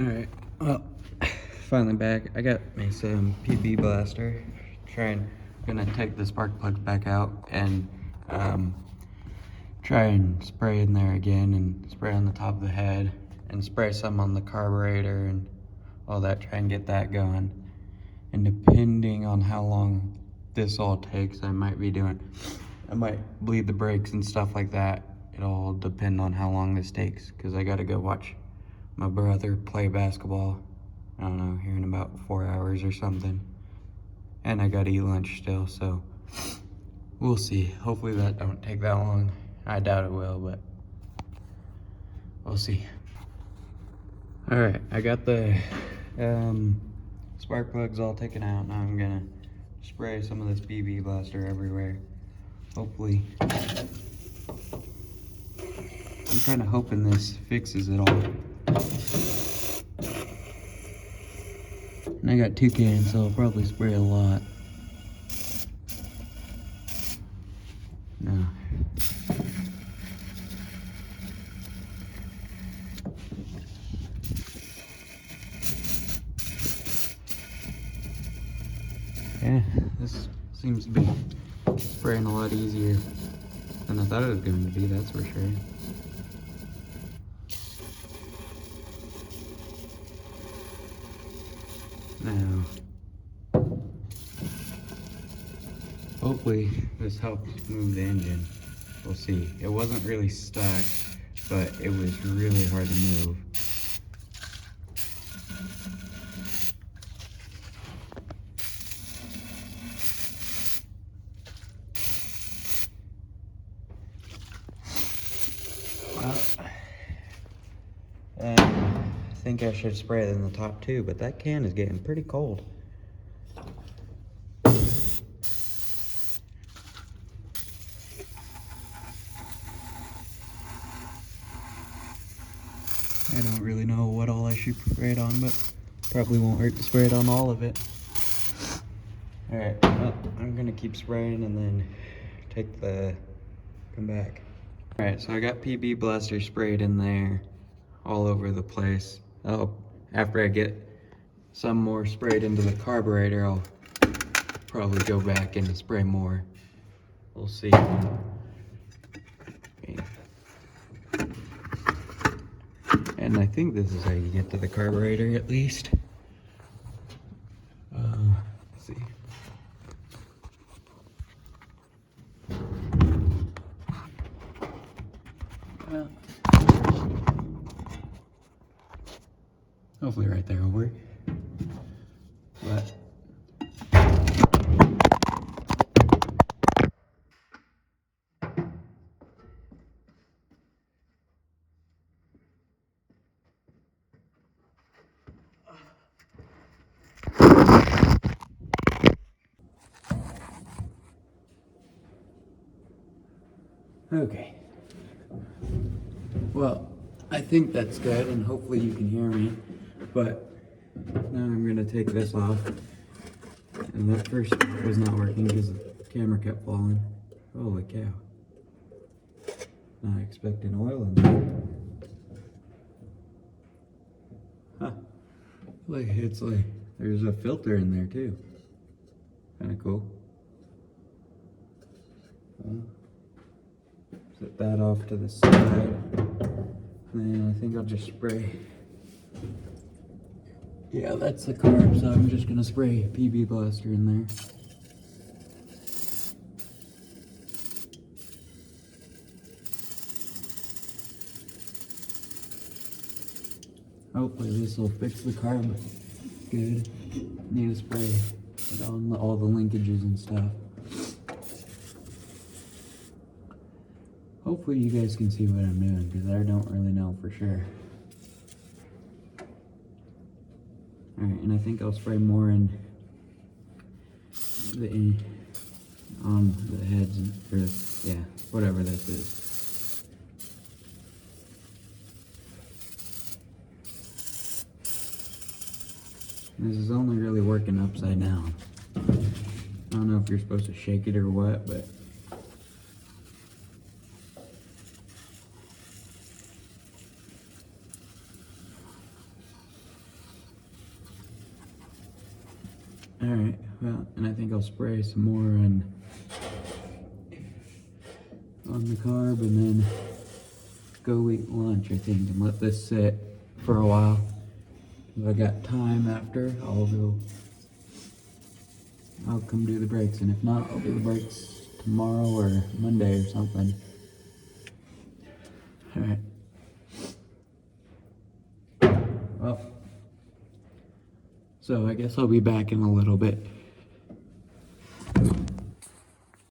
Alright, well, finally back. I got me some PB Blaster. Gonna take the spark plugs back out and try and spray in there again and spray on the top of the head and spray some on the carburetor and all that, try and get that going. And depending on how long this all takes, I might bleed the brakes and stuff like that. It'll all depend on how long this takes, because I gotta go watch my brother play basketball, I don't know, here in about 4 hours or something. And I gotta eat lunch still, so we'll see. Hopefully that don't take that long. I doubt it will, but we'll see. Alright, I got the spark plugs all taken out. Now I'm gonna spray some of this PB Blaster everywhere. Hopefully. I'm kind of hoping this fixes it all. And I got 2 cans, so I'll probably spray a lot. No. Yeah, this seems to be spraying a lot easier than I thought it was going to be, that's for sure. Now, hopefully this helps move the engine. We'll see. It wasn't really stuck, but it was really hard to move. And I think I should spray it in the top too, but that can is getting pretty cold. I don't really know what all I should spray it on, but probably won't hurt to spray it on all of it. Alright, well, I'm gonna keep spraying and then come back. Alright, so I got PB Blaster sprayed in there all over the place. After I get some more sprayed into the carburetor, I'll probably go back and spray more. We'll see. And I think this is how you get to the carburetor, at least. Let's see. Well, hopefully right there will work. But okay. Well, I think that's good, and hopefully you can hear me. But now I'm gonna take this off. And that first was not working because the camera kept falling. Holy cow. Not expecting oil in there. Huh. It's like there's a filter in there too. Kinda cool. Well, set that off to the side. And I think I'll just spray. Yeah, that's the carb, so I'm just gonna spray PB Blaster in there. Hopefully this will fix the carb good. Need to spray it on all the linkages and stuff. Hopefully you guys can see what I'm doing, because I don't really know for sure. Alright, and I think I'll spray more on the heads, or yeah, whatever this is. This is only really working upside down. I don't know if you're supposed to shake it or what, but Alright, well, and I think I'll spray some more on the carb and then go eat lunch, I think, and let this sit for a while. If I got time after, I'll come do the brakes, and if not, I'll do the brakes tomorrow or Monday or something. Alright. Well, so I guess I'll be back in a little bit.